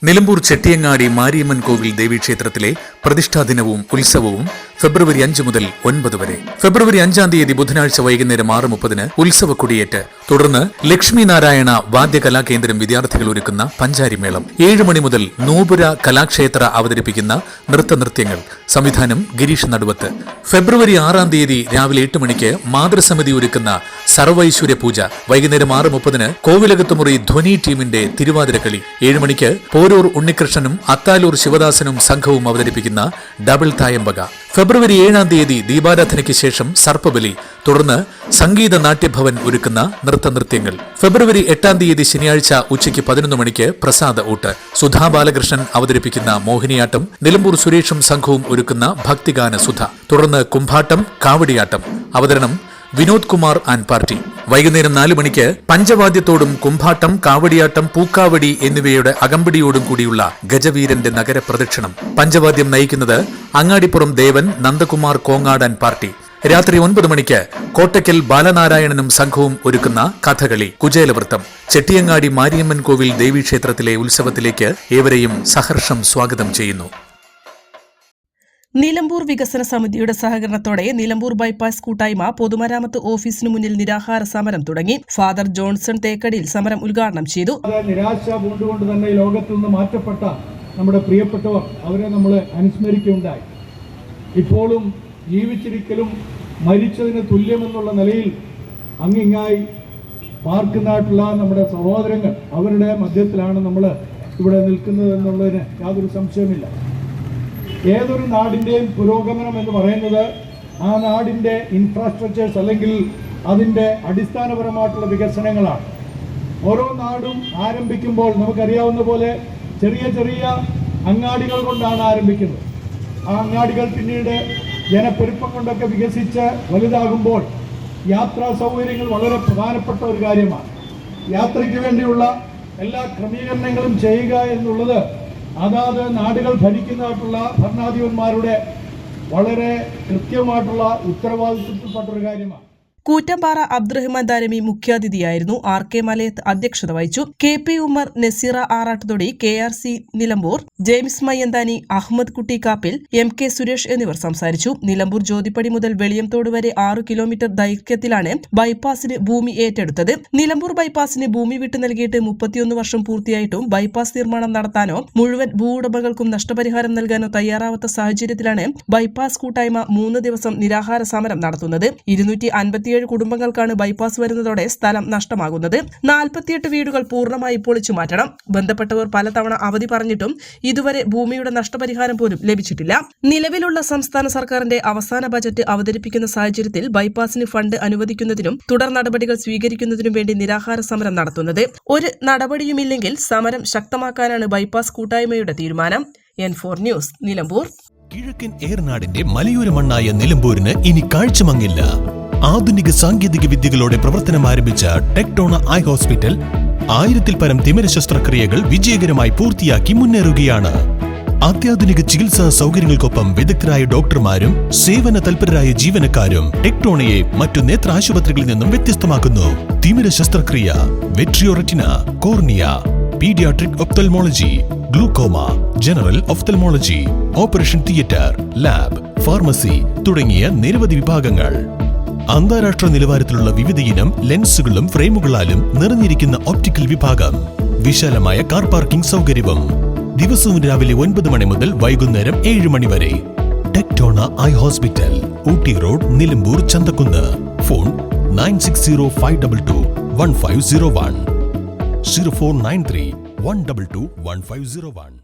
നിലമ്പൂർ ചെട്ടിയങ്ങാടി മാരിയമ്മൻ കോവിൽ ദേവീക്ഷേത്രത്തിലെ പ്രതിഷ്ഠാദിനവും ഉത്സവവും ഫെബ്രുവരി 5 മുതൽ 9 വരെ. ഫെബ്രുവരി 5-ാം തീയതി ബുധനാഴ്ച വൈകുന്നേരം 6:30 ഉത്സവ കൊടിയേറ്റ്. തുടർന്ന് ലക്ഷ്മി നാരായണ വാദ്യകലാകേന്ദ്രം വിദ്യാർത്ഥികൾ ഒരുക്കുന്ന പഞ്ചാരിമേളം. 7 മണി മുതൽ നൂപുര കലാക്ഷേത്ര അവതരിപ്പിക്കുന്ന നൃത്തനൃത്യങ്ങൾ. സംവിധാനം ഗിരീഷ് നടുവത്ത്. ഫെബ്രുവരി 6-ാം തീയതി രാവിലെ 8 മണിക്ക് മാതൃസമിതി ഒരുക്കുന്ന സർവൈശ്വര്യ പൂജ. വൈകുന്നേരം 6:30 കോവിലകത്തുമുറി ധ്വനി ടീമിന്റെ തിരുവാതിരക്കളി. 7 മണിക്ക് പോരൂർ ഉണ്ണികൃഷ്ണനും അത്താലൂർ ശിവദാസനും സംഘവും അവതരിപ്പിക്കുന്ന ഡബിൾ തായമ്പക. ഫെബ്രുവരി 7-ാം തീയതി ദീപാരാധനയ്ക്ക് ശേഷം സർപ്പബലി. തുടർന്ന് സംഗീത നാട്യഭവൻ ഒരുക്കുന്ന നൃത്തനൃത്യങ്ങൾ. ഫെബ്രുവരി 8-ാം തീയതി ശനിയാഴ്ച ഉച്ചയ്ക്ക് 11 മണിക്ക് പ്രസാദ ഊട്ട്. സുധാ ബാലകൃഷ്ണൻ അവതരിപ്പിക്കുന്ന മോഹിനിയാട്ടം. നിലമ്പൂർ സുരേഷും സംഘവും ഒരുക്കുന്ന ഭക്തിഗാന സുധ. തുടർന്ന് കുംഭാട്ടം, കാവടിയാട്ടം. അവതരണം വിനോദ് കുമാർ ആൻഡ് പാർട്ടി. വൈകുന്നേരം 4 മണിക്ക് പഞ്ചവാദ്യത്തോടും കുംഭാട്ടം, കാവടിയാട്ടം, പൂക്കാവടി എന്നിവയുടെ അകമ്പടിയോടും കൂടിയുള്ള ഗജവീരന്റെ നഗരപ്രദക്ഷിണം. പഞ്ചവാദ്യം നയിക്കുന്നത് അങ്ങാടിപ്പുറം ദേവൻ, നന്ദകുമാർ കോങ്ങാട് ആൻഡ് പാർട്ടി. രാത്രി 9 മണിക്ക് കോട്ടയ്ക്കൽ ബാലനാരായണനും സംഘവും ഒരുക്കുന്ന കഥകളി, കുചേലവൃത്തം. ചെട്ടിയങ്ങാടി മാരിയമ്മൻ കോവിൽ ദേവീക്ഷേത്രത്തിലെ ഉത്സവത്തിലേക്ക് ഏവരെയും സഹർഷം സ്വാഗതം ചെയ്യുന്നു. നിലമ്പൂർ വികസന സമിതിയുടെ സഹകരണത്തോടെ നിലമ്പൂർ ബൈപ്പാസ് കൂട്ടായ്മ പൊതുമരാമത്ത് ഓഫീസിനു മുന്നിൽ നിരാഹാര സമരം തുടങ്ങി. ഫാദർ ജോൺസൺ തേക്കടിയിൽ സമരം ഉദ്ഘാടനം ചെയ്തു. നിരാശ പൂണ്ടുകൊണ്ട് തന്നെ ലോകത്തു നിന്ന് മാറ്റപ്പെട്ട നമ്മുടെ പ്രിയപ്പെട്ടവർ, അവരെ നമ്മൾ അനുസ്മരിക്കുകയുണ്ടായി. ഇപ്പോഴും ജീവിച്ചിരിക്കലും മരിച്ചതിന് തുല്യമെന്നുള്ള നിലയിൽ അങ്ങിങ്ങായി പാർക്കുന്നതായിട്ടുള്ള നമ്മുടെ സഹോദരങ്ങൾ, അവരുടെ മധ്യത്തിലാണ് നമ്മൾ ഇവിടെ നിൽക്കുന്നത് എന്നുള്ളതിന് യാതൊരു സംശയമില്ല. ഏതൊരു നാടിൻ്റെയും പുരോഗമനം എന്ന് പറയുന്നത് ആ നാടിൻ്റെ ഇൻഫ്രാസ്ട്രക്ചേഴ്സ് അല്ലെങ്കിൽ അതിൻ്റെ അടിസ്ഥാനപരമായിട്ടുള്ള വികസനങ്ങളാണ്. ഓരോ നാടും ആരംഭിക്കുമ്പോൾ നമുക്കറിയാവുന്ന പോലെ ചെറിയ ചെറിയ അങ്ങാടികൾ കൊണ്ടാണ് ആരംഭിക്കുന്നത്. ആ അങ്ങാടികൾ പിന്നീട് ജനപ്പെരുപ്പം കൊണ്ടൊക്കെ വികസിച്ച് വലുതാകുമ്പോൾ യാത്രാ സൗകര്യങ്ങൾ വളരെ പ്രധാനപ്പെട്ട ഒരു കാര്യമാണ്. യാത്രയ്ക്ക് വേണ്ടിയുള്ള എല്ലാ ക്രമീകരണങ്ങളും ചെയ്യുക എന്നുള്ളത് അതാത് നാടുകൾ ഭരിക്കുന്നതായിട്ടുള്ള ഭരണാധിപന്മാരുടെ വളരെ കൃത്യമായിട്ടുള്ള ഉത്തരവാദിത്വത്തിൽപ്പെട്ടൊരു കാര്യമാണ്. കൂറ്റമ്പാറ അബ്ദുറഹ്മാൻ ദാരമി മുഖ്യാതിഥിയായിരുന്നു. RK മലയത്ത് അധ്യക്ഷത വഹിച്ചു. KP Umar, Naseera Arattuthodi, KRC Nilambur, James Mayyanthani, Ahammed Kutty Kappil, MK Suresh എന്നിവർ സംസാരിച്ചു. നിലമ്പൂർ ജ്യോതിപ്പടി മുതൽ വെളിയംതോട് വരെ 6 കിലോമീറ്റർ ദൈർഘ്യത്തിലാണ് ബൈപ്പാസിന് ഭൂമി ഏറ്റെടുത്തത്. നിലമ്പൂർ ബൈപ്പാസിന് ഭൂമി വിട്ടു നൽകിയിട്ട് 31 വർഷം പൂർത്തിയായിട്ടും ബൈപ്പാസ് നിർമ്മാണം നടത്താനോ മുഴുവൻ ഭൂവുടമകൾക്കും നഷ്ടപരിഹാരം നൽകാനോ തയ്യാറാവാത്ത സാഹചര്യത്തിലാണ് ബൈപ്പാസ് കൂട്ടായ്മ 3 ദിവസം നിരാഹാര സമരം നടത്തുന്നത്. 257 കുടുംബങ്ങൾക്കാണ് ബൈപ്പാസ് വരുന്നതോടെ സ്ഥലം നഷ്ടമാകുന്നത്. 48 വീടുകൾ പൂർണ്ണമായി പൊളിച്ചു മാറ്റണം. ബന്ധപ്പെട്ടവർ പലതവണ അവധി പറഞ്ഞിട്ടും ഇതുവരെ ഭൂമിയുടെ നഷ്ടപരിഹാരം പോലും ലഭിച്ചിട്ടില്ല. നിലവിലുള്ള സംസ്ഥാന സർക്കാരിന്റെ അവസാന ബജറ്റ് അവതരിപ്പിക്കുന്ന സാഹചര്യത്തിൽ ബൈപ്പാസിന് ഫണ്ട് അനുവദിക്കുന്നതിനും തുടർ നടപടികൾ സ്വീകരിക്കുന്നതിനും വേണ്ടി നിരാഹാര സമരം നടത്തുന്നത്. ഒരു നടപടിയുമില്ലെങ്കിൽ സമരം ശക്തമാക്കാനാണ് ബൈപ്പാസ് കൂട്ടായ്മയുടെ തീരുമാനം. N4 news, Nilambur. കിഴക്കൻ ഏറനാടിന്റെ മലയോര മണ്ണായ നിലമ്പൂരിന് ഇനി കാഴ്ചമങ്ങില്ല. ആധുനിക സാങ്കേതിക വിദ്യകളോടെ പ്രവർത്തനം ആരംഭിച്ച ടെക്ടോണ ഐ ഹോസ്പിറ്റൽ 1000-ൽ പരം തിമിര ശസ്ത്രക്രിയകൾ വിജയകരമായി പൂർത്തിയാക്കി മുന്നേറുകയാണ്. അത്യാധുനിക ചികിത്സാ സൗകര്യങ്ങൾക്കൊപ്പം വിദഗ്ധരായ ഡോക്ടർമാരും സേവന തൽപരരായ ജീവനക്കാരും ടെക്ടോണയെ മറ്റു നേത്ര ആശുപത്രികളിൽ നിന്നും വ്യത്യസ്തമാക്കുന്നു. തിമിര ശസ്ത്രക്രിയ, vitreoretina, cornea, paediatric ophthalmology, glaucoma, general ophthalmology, operation theatre, lab, pharmacy തുടങ്ങിയ നിരവധി വിഭാഗങ്ങൾ. അന്താരാഷ്ട്ര നിലവാരത്തിലുള്ള വിവിധയിനം ലെൻസുകളും ഫ്രെയിമുകളാലും നിറഞ്ഞിരിക്കുന്ന ഒപ്റ്റിക്കൽ വിഭാഗം. വിശാലമായ കാർ പാർക്കിംഗ് സൗകര്യവും. ദിവസവും രാവിലെ 9 മണി മുതൽ വൈകുന്നേരം 7 മണി വരെ. Tectona eye hospital, Ooty road, Nilambur, Chanthakkunnu. Phone 9605221501, 0493 122 1501.